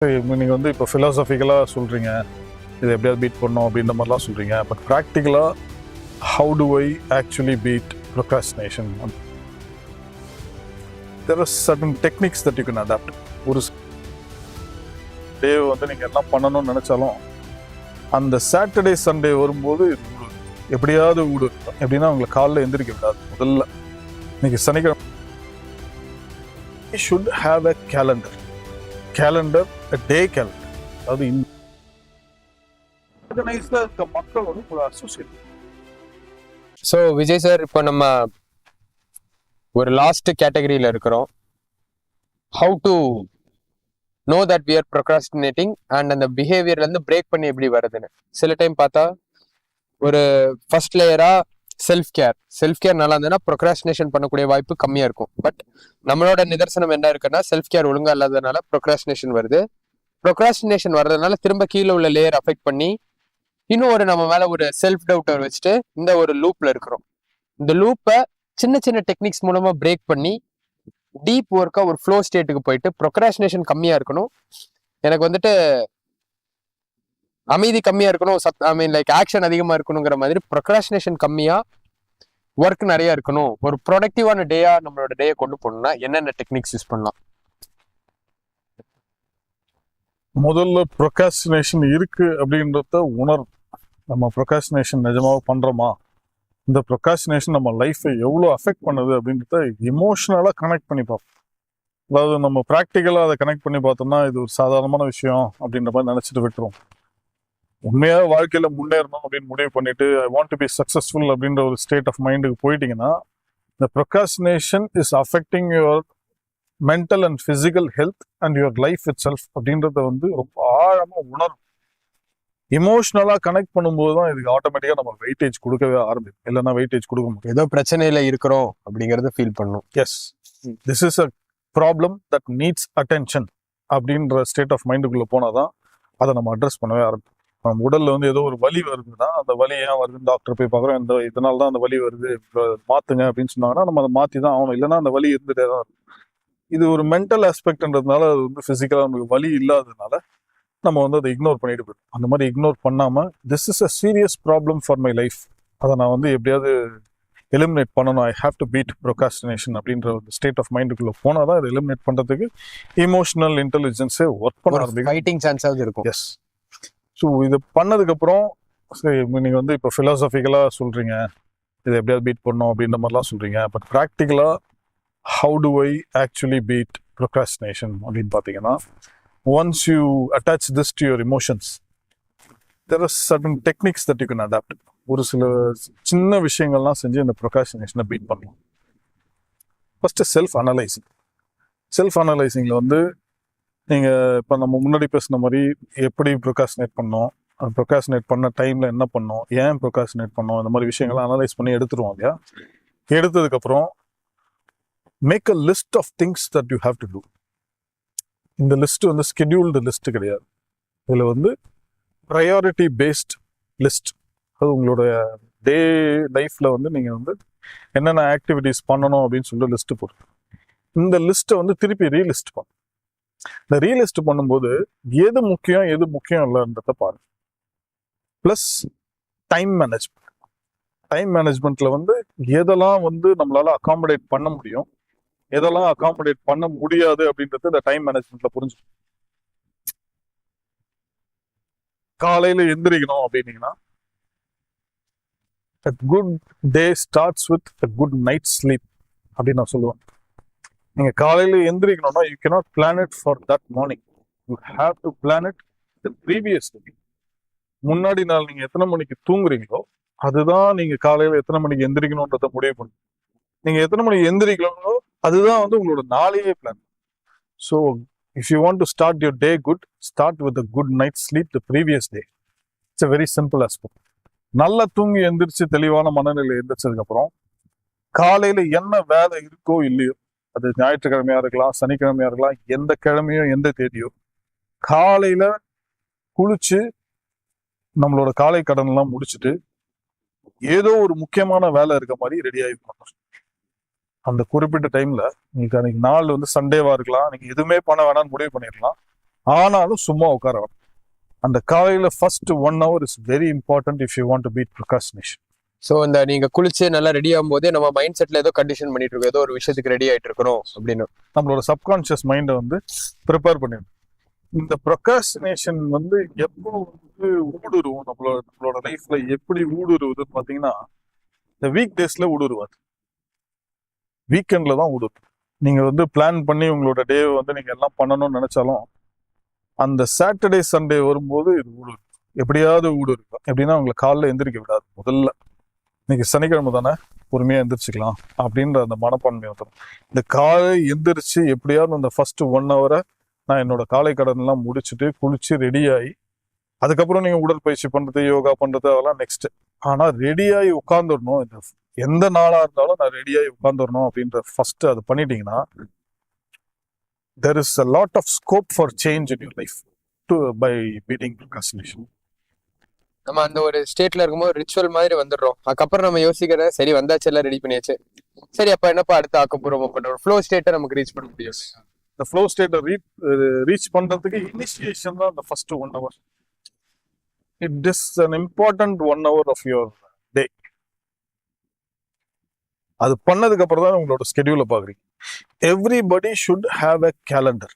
நீங்கள் வந்து இப்போ ஃபிலாசபிக்கலாக சொல்கிறீங்க, இதை எப்படியாவது பீட் பண்ணோம் அப்படின்ற மாதிரிலாம் சொல்கிறீங்க. பட் ப்ராக்டிக்கலாக how do I actually beat procrastination? There are certain techniques that you can adapt. ஒரு டே வந்து நீங்கள் எல்லாம் பண்ணணும்னு நினச்சாலும் அந்த சாட்டர்டே சண்டே வரும்போது எப்படியாவது எப்படின்னா அவங்களை காலைல எந்திரிக்க விடாது. முதல்ல இன்னைக்கு சனிக்கிழமை should have a calendar, day calendar. அதாவது இருக்க மக்கள் வந்து அசோசியேட். ஸோ விஜய் சார், இப்போ நம்ம ஒரு லாஸ்ட் கேட்டகரியில் இருக்கிறோம். How to know that we are procrastinating and அந்த பிஹேவியர்லேருந்து பிரேக் பண்ணி எப்படி வருதுன்னு. சில டைம் பார்த்தா ஒரு ஃபர்ஸ்ட் லேயரா செல்ஃப் கேர் நல்லா இருந்ததுன்னா ப்ரொக்ராஸ்டினேஷன் பண்ணக்கூடிய வாய்ப்பு கம்மியாக இருக்கும். பட் நம்மளோட நிதர்சனம் என்ன இருக்குன்னா, செல்ஃப் கேர் ஒழுங்கா இல்லாததுனால ப்ரொக்ராஸ்டினேஷன் வருது. ப்ரொக்ராஸ்டினேஷன் வர்றதுனால திரும்ப கீழே உள்ள லேயர் அஃபெக்ட் பண்ணி இன்னும் ஒரு நம்ம மேல ஒரு செல்ஃப் டவுட்டர் வச்சுட்டு இந்த ஒரு லூப்ல இருக்கிறோம். இந்த லூப்பை சின்ன சின்ன டெக்னிக்ஸ் மூலமா பிரேக் பண்ணி டீப் ஒர்க்கா ஒரு ஃப்ளோ ஸ்டேட்டுக்கு போயிட்டு ப்ரொக்ராஸ்டினேஷன் கம்மியா இருக்கணும், எனக்கு வந்துட்டு அமைதி கம்மியா இருக்கணும், லைக் ஆக்ஷன் அதிகமா இருக்கணுங்கிற மாதிரி ப்ரொக்ராஸ்டினேஷன் கம்மியா ஒர்க் நிறைய இருக்கணும், ஒரு ப்ரொடக்டிவான டேயா நம்மளோட டேயை கொண்டு போகணும்னா என்னென்ன டெக்னிக்ஸ் யூஸ் பண்ணலாம்? முதல்ல ப்ரொக்ராஸ்டினேஷன் இருக்கு அப்படின்றத உணரும். நம்ம ப்ரொக்ராஸ்டினேஷன் நிஜமாக பண்றோமா, இந்த ப்ரொக்ராஸ்டினேஷன் நம்ம லைஃப்பை எவ்வளோ அஃபெக்ட் பண்ணுது அப்படின்றத இமோஷனலாக கனெக்ட் பண்ணி பார்ப்போம். அதாவது நம்ம ப்ராக்டிக்கலாக அதை கனெக்ட் பண்ணி பார்த்தோம்னா இது ஒரு சாதாரணமான விஷயம் அப்படின்ற மாதிரி நினச்சிட்டு விட்டுரும். உண்மையாக வாழ்க்கையில் முன்னேறணும் அப்படின்னு முடிவு பண்ணிட்டு I want to be successful அப்படின்ற ஒரு ஸ்டேட் ஆஃப் மைண்டுக்கு போயிட்டீங்கன்னா இந்த procrastination is affecting your mental and physical health and your life it self அப்படின்றத வந்து ரொம்ப ஆழமாக உணரும். இமோஷனலாக கனெக்ட் பண்ணும்போது தான் இதுக்கு ஆட்டோமேட்டிக்காக நம்ம வெயிட்டேஜ் கொடுக்கவே ஆரம்பிக்கும். இல்லைன்னா வெயிட்டேஜ் கொடுக்க முடியும். ஏதோ பிரச்சனையில இருக்கிறோம் அப்படிங்கறத ஃபீல் பண்ணும். Yes, this is a problem that needs attention அப்படின்ற ஸ்டேட் ஆஃப் மைண்டுக்குள்ளே போனால் தான் அதை நம்ம அட்ரஸ் பண்ணவே ஆரம்பிக்கும். நம்ம உடல்ல வந்து ஏதோ ஒரு வலி வருதுன்னா அந்த வலி ஏன் வருதுன்னு டாக்டர் போய் பார்க்குறோம். இதனால தான் அந்த வலி வருது, மாற்றுங்க அப்படின்னு சொன்னாங்கன்னா நம்ம அதை மாற்றி தான் ஆகணும். இல்லைன்னா அந்த வலி இருந்துகிட்டே தான் இருக்கும். இது ஒரு மென்டல் ஆஸ்பெக்ட்ன்றதுனால அது வந்து ஃபிசிக்கலாக நமக்கு வலி இல்லாததுனால நம்ம வந்து அதை இக்னோர் பண்ணிட்டு போயிடும். அந்த மாதிரி இக்னோர் பண்ணாமல் this is a serious problem for my life, அதை நான் வந்து எப்படியாவது எலிமினேட் பண்ணணும், I have to beat procrastination அப்படின்ற ஒரு ஸ்டேட் ஆஃப் மைண்டுக்குள்ளே போனால் தான் அதை எலிமினேட் பண்ணுறதுக்கு இமோஷனல் இன்டெலிஜென்ஸே ஒர்க் பண்ண ஆரம்பிக்கும். ஃபைட்டிங் சான்ஸாவது இருக்கும். எஸ். ஸோ இது பண்ணதுக்கப்புறம் நீங்கள் வந்து இப்போ ஃபிலாசபிக்கலாக சொல்கிறீங்க, இதை எப்படியாவது பீட் பண்ணோம் அப்படின்ற மாதிரிலாம் சொல்கிறீங்க. பட் ப்ராக்டிக்கலாக how do I actually beat procrastination அப்படின்னு பார்த்தீங்கன்னா, once you attach this to your emotions, there are certain techniques that you can adapt. ஒரு சில சின்ன விஷயங்கள்லாம் செஞ்சு இந்த ப்ரொக்ராஸ்டினேஷனை பீட் பண்ணலாம். ஃபர்ஸ்ட் செல்ஃப் அனலைசிங்கில் வந்து நீங்கள் இப்போ நம்ம முன்னாடி பேசின மாதிரி எப்படி ப்ரொக்ராஸ்டினேட் பண்ணோம், ப்ரொக்ராஸ்டினேட் பண்ண டைமில் என்ன பண்ணோம், ஏன் ப்ரொக்ராஸ்டினேட் பண்ணோம், இந்த மாதிரி விஷயங்கள்லாம் அனலைஸ் பண்ணி எடுத்துருவோம் இல்லையா. எடுத்ததுக்கப்புறம் make a list of things that you have to do. இந்த லிஸ்ட் வந்து ஸ்கெடியூல்டு லிஸ்ட் கிடையாது. இதில் வந்து ப்ரையாரிட்டி பேஸ்ட் லிஸ்ட். அது உங்களோட டே லைஃப்பில் வந்து நீங்கள் வந்து என்னென்ன ஆக்டிவிட்டிஸ் பண்ணணும் அப்படின்னு சொல்லிட்டு லிஸ்ட்டு போடுங்க. இந்த லிஸ்ட்டை வந்து திருப்பி ரீலிஸ்ட் பண்ணும். இந்த ரீலிஸ்ட் பண்ணும்போது எது முக்கியம் இல்லைன்றத பாருங்க. ப்ளஸ் டைம் மேனேஜ்மெண்ட்ல வந்து எதெல்லாம் வந்து நம்மளால அகாமடேட் பண்ண முடியும், எதெல்லாம் அகாமடேட் பண்ண முடியாது அப்படின்றது இந்த டைம் மேனேஜ்மெண்ட்ல புரிஞ்சுக்கணும். காலையில எந்திரிக்கணும் அப்படின்னீங்கன்னா a good day starts with a good night's sleep அப்படின்னு நான் சொல்லுவேன். நீங்க காலையில எந்திரிக்கணும்னா you cannot plan it for that morning, you have to plan it the previous day. முன்னாடி நாள் நீங்க எத்தனை மணிக்கு தூங்குறீங்களோ அதுதான் நீங்க காலையில எத்தனை மணிக்கு எந்திரிக்கணும்ன்றத முடிவு பண்ணுங்க. நீங்க எத்தனை மணிக்கு எந்திரிக்கணும்னோ அதுதான் வந்து உங்களோட நாளையே plan. So if you want to start your day good, start with a good night sleep the previous day. It's a very simple aspect. நல்லா தூங்கி எந்திரிச்சு தெளிவான மனநிலை எந்திரிச்சதுக்கு அப்புறம் காலையில என்ன வேலை இருக்கோ இல்லையோ, அது ஞாயிற்றுக்கிழமையா இருக்கலாம், சனிக்கிழமையா இருக்கலாம், எந்த கிழமையோ எந்த தேதியோ, காலையில குளிச்சு நம்மளோட காலை கடன் எல்லாம் முடிச்சுட்டு ஏதோ ஒரு முக்கியமான வேலை இருக்க மாதிரி ரெடி ஆகிருக்கணும். அந்த குறிப்பிட்ட டைம்ல நீங்க அன்னைக்கு நாள் வந்து சண்டேவா இருக்கலாம், நீங்க எதுவுமே பண்ண வேணாம்னு முடிவு பண்ணிடலாம். ஆனாலும் சும்மா உட்கார வேணாம். அந்த காலையில first 1 hour is very important if you want to beat procrastination. So இந்த நீங்க குளிச்சு நல்லா ரெடி ஆகும்போதே நம்ம மைண்ட் செட்ல ஏதோ கண்டிஷன் பண்ணிட்டு இருக்கோம், ஏதோ ஒரு விஷயத்துக்கு ரெடி ஆயிட்டு இருக்கணும் அப்படின்னு. நம்மளோட சப்கான்ஷியஸ் மைண்டை வந்து ப்ரிப்பேர் பண்ணிடும். இந்த ப்ரொக்ராஸ்டினேஷன் வந்து எப்போ வந்து ஊடுருவும் நம்மளோட லைஃப்ல எப்படி ஊடுருவுதுன்னு பாத்தீங்கன்னா, இந்த வீக் டேஸ்ல ஊடுருவாது, வீக்கெண்ட்ல தான் ஊடுருவும். நீங்க வந்து பிளான் பண்ணி உங்களோட டே வந்து நீங்க எல்லாம் பண்ணணும்னு நினைச்சாலும் அந்த சாட்டர்டே சண்டே வரும்போது இது ஊடுருவும், எப்படியாவது ஊடுருவும். எப்படின்னா உங்களை காலைல எந்திரிக்க விடாது. முதல்ல இன்னைக்கு சனிக்கிழமை தானே, பொறுமையா எந்திரிச்சுக்கலாம் அப்படின்ற அந்த மனப்பான்மை வந்துடும். இந்த காலை எந்திரிச்சு எப்படியாவது அந்த ஃபர்ஸ்ட் 1 hour நான் என்னோட காலை கடன் எல்லாம் முடிச்சுட்டு குளிச்சு ரெடி ஆகி, அதுக்கப்புறம் நீங்க உடற்பயிற்சி பண்றது, யோகா பண்றது, அதெல்லாம் நெக்ஸ்ட். ஆனா ரெடியாகி உட்காந்துடணும். இந்த எந்த நாளா இருந்தாலும் நான் ரெடியாகி உட்காந்துடணும் அப்படின்ற ஃபர்ஸ்ட் அது பண்ணிட்டீங்கன்னா, there is a lot of scope for change in your life by beating procrastination. நம்ம அந்த ஒரு ஸ்டேட்ல இருக்கும்போது ரிச்சுவல் மாதிரி வந்துடுறோம். அதுக்கப்புறம் நம்ம யோசிக்கிற சரி வந்தாச்சு, எல்லாம் ரெடி பண்ணியாச்சு, சரி அப்ப என்னப்பா அடுத்த ஆக்கப்பூர்வமா பண்ற ஒரு ஃப்ளோ ஸ்டேட்டை நமக்கு ரீச் பண்ண முடியும். இந்த ஃப்ளோ ஸ்டேட்டை ரீச் பண்றதுக்கு இனிஷியேஷன் தான் இந்த first 1 hour. It is an important 1 hour of your day. அது பண்ணதுக்கு அப்புறம் தான் உங்களோட ஸ்கெடியூலை பாக்குறீங்க. Everybody should have a calendar,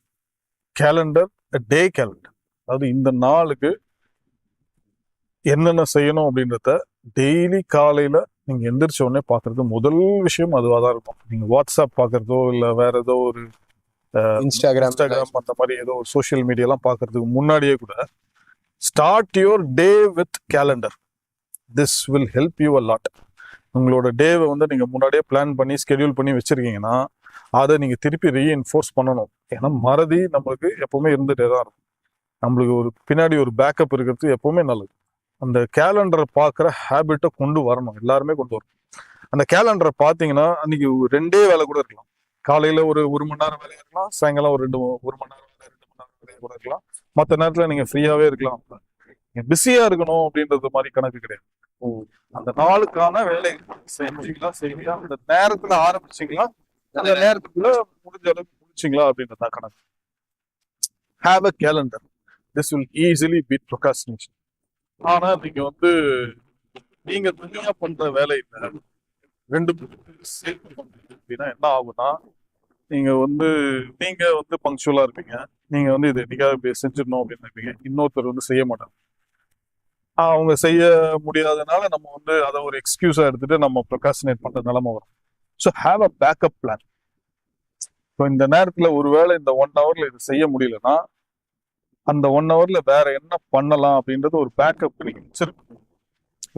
day calendar. அதாவது இந்த நாளுக்கு என்னென்ன செய்யணும் அப்படின்றத டெய்லி காலையில நீங்க எந்திரிச்ச உடனே பாக்குறது முதல் விஷயம் அதுவா தான் இருக்கும். நீங்க வாட்ஸ்அப் பாக்குறதோ இல்ல வேற ஏதோ ஒரு இன்ஸ்டாகிராம் அந்த மாதிரி ஏதோ ஒரு சோசியல் மீடியாலாம் பாக்குறதுக்கு முன்னாடியே கூட start your day with calendar. This will help you a lot. உங்களோட டேவை வந்து நீங்க முன்னாடியே பிளான் பண்ணி ஸ்கெடியூல் பண்ணி வச்சிருக்கீங்கன்னா அதை நீங்க திருப்பி ரீஎன்ஃபோர்ஸ் பண்ணணும். ஏன்னா மறதி நம்மளுக்கு எப்பவுமே இருந்துட்டே தான் இருக்கும். நம்மளுக்கு ஒரு பின்னாடி ஒரு பேக்கப் இருக்கிறது எப்பவுமே நல்லது. அந்த கேலண்டரை பார்க்குற ஹேபிட்டை கொண்டு வரணும், எல்லாருமே கொண்டு வரணும். அந்த கேலண்டரை பார்த்தீங்கன்னா அன்னைக்கு 2 வேலை கூட இருக்கலாம். காலையில ஒரு 1 மணி நேரம் வேலையா இருக்கலாம், சாயங்காலம் ஒரு 1 மணி நேரம் வேலை, 2 மணி நேரம் வேலையா கூட இருக்கலாம். மற்ற நேரத்துல நீங்க ஃப்ரீயாவே இருக்கலாம். நீங்க பிஸியா இருக்கணும் அப்படின்றது மாதிரி கணக்கு கிடையாது. அந்த நாளுக்கான வேலை செஞ்சீங்களா செய்யலாம், அந்த நேரத்துல ஆரம்பிச்சீங்களா, அந்த நேரத்துக்குள்ள முடிஞ்ச அளவுக்கு முடிச்சிங்களா அப்படின்றது தான் கணக்கு. Have a calendar. This will easily beat procrastination. ஆனா நீங்க வந்து நீங்க தனியா பண்ற வேலையில 2 சேர்த்து பண்றீங்க அப்படின்னா என்ன ஆகும்னா, நீங்க வந்து பங்க்சுவலா இருப்பீங்க. நீங்க வந்து இது என்னைக்காவது செஞ்சிடணும் அப்படின்னு நினைப்பீங்க. இன்னொருத்தர் வந்து செய்ய மாட்டாங்க. அவங்க செய்ய முடியாதனால நம்ம வந்து அதை ஒரு எக்ஸ்கியூஸா எடுத்துட்டு நம்ம ப்ரொக்ராஸ்டினேட் பண்ற நிலைமை வரும். So have a backup plan. So இந்த நேரத்துல ஒருவேளை இந்த 1 hourல இது செய்ய முடியலன்னா அந்த 1 hourல வேற என்ன பண்ணலாம் அப்படின்றது ஒரு பேக்கப் நீங்க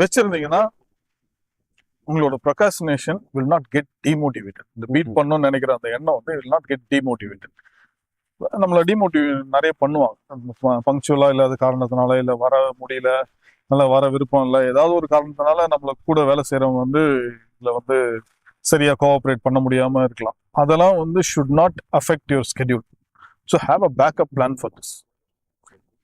வச்சிருந்தீங்கன்னா உங்களோட procrastination will not get demotivated. இந்த பீட் பண்ணணும்னு நினைக்கிற அந்த எண்ணம் வந்து வில் நாட் கெட் டிமோட்டிவேட்டட். நம்மள டிமோட்டிவேட் நிறைய பண்ணுவாங்க. பங்க்சுவலா இல்லாத காரணத்தினால, இல்ல வர முடியல, நல்லா வர விருப்பம் இல்லை, ஏதாவது ஒரு காரணத்தினால நம்மள கூட வேலை செய்யறவங்க வந்து இதுல வந்து சரியா கோஆப்ரேட் பண்ண முடியாம இருக்கலாம். அதெல்லாம் வந்து should not affect your schedule. So have a backup plan for this.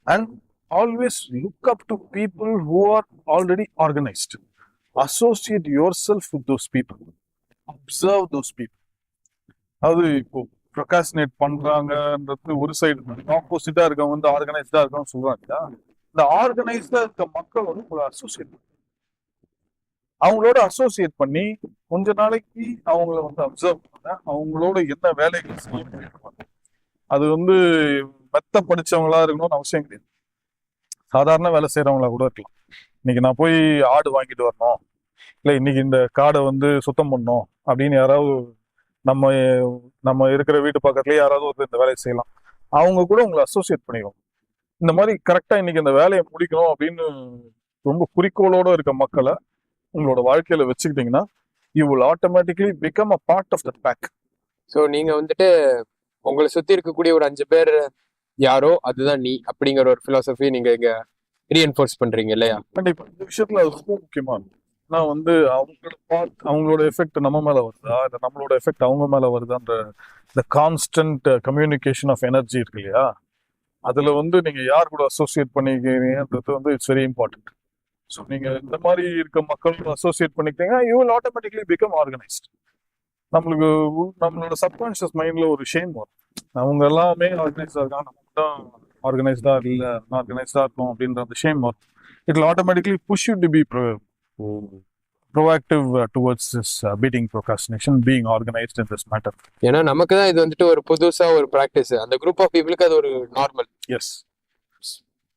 And always look up to people who are already organized. Associate yourself with those people. Observe those people. அது இப்போ procrastinate பண்றாங்கன்றது ஒரு side, ஆப்போசிட்டா இருக்கவங்க வந்து ஆர்கனைஸ்டா இருக்கவங்க சொல்றாங்க. இந்த ஆர்கனைஸ்டா இருக்க மக்கள் வந்து அவங்களோட அசோசியேட் பண்ணி கொஞ்ச நாளைக்கு அவங்கள வந்து அப்சர்வ் பண்ண, அவங்களோட என்ன வேலைகள் செய்ய. அது வந்து மெத்த படிச்சவங்களா இருக்கணும்னு அவசியம் கிடையாது. சாதாரண வேலை செய்யறவங்களா கூட இருக்கலாம். இன்னைக்கு நான் போய் ஆடு வாங்கிட்டு வரணும், இல்லை இன்னைக்கு இந்த காடை வந்து சுத்தம் பண்ணணும் அப்படின்னு யாராவது நம்ம இருக்கிற வீட்டு பக்கத்துலயே யாராவது ஒரு இந்த வேலையை செய்யலாம். அவங்க கூட உங்களை அசோசியேட் பண்ணிடுவோம். இந்த மாதிரி கரெக்டா இன்னைக்கு இந்த வேலையை முடிக்கணும் அப்படின்னு ரொம்ப குறிக்கோளோட இருக்க மக்களை உங்களோட வாழ்க்கையில வச்சுக்கிட்டீங்கன்னா you will automatically become a part of the pack. So நீங்க வந்துட்டு உங்களை சுத்தி இருக்கக்கூடிய ஒரு 5 பேர் யாரோ அதுதான் நீ அப்படிங்கிற ஒரு பிலாசபி நீங்க இங்க ரீஎன்ஃபோர்ஸ் பண்றீங்க இல்லையா? கண்டிப்பா இந்த விஷயத்துல அது ரொம்ப முக்கியமா இருக்கு. நான் வந்து அவங்களோட எஃபெக்ட் நம்ம மேல வருதா, இல்லை நம்மளோட எஃபெக்ட் அவங்க மேல வருதான்ற இந்த கான்ஸ்டன்ட் கம்யூனிகேஷன் ஆஃப் எனர்ஜி இருக்கு இல்லையா, அதுல வந்து நீங்க யார் கூட அசோசியேட் பண்ணிக்கிறீங்கன்றது வந்து இட்ஸ் வெரி இம்பார்ட்டன்ட். ஸோ நீங்க இந்த மாதிரி இருக்க மக்களோட அசோசியேட் பண்ணிக்கிட்டீங்கன்னா you will automatically become organised. நம்மளோட சப்கான்ஷியஸ் மைண்ட்ல ஒரு ஷேம் வரும், அவங்க எல்லாமே ஆர்கனைஸ்டா இருக்காங்க, நம்ம தான் ஆர்கனைஸ்டா இல்ல அன்ஆர்கனைஸ்டா இருக்கும் அப்படின்ற அந்த ஷேம் வரும். It will automatically push you to be proactive towards this beating procrastination, being organized in this matter. ஏன்னா நமக்கு தான் இது வந்துட்டு ஒரு புதுசா ஒரு ப்ராக்டிஸ், அந்த குரூப் ஆஃப் பீப்புளுக்கு அது ஒரு நார்மல். Yes.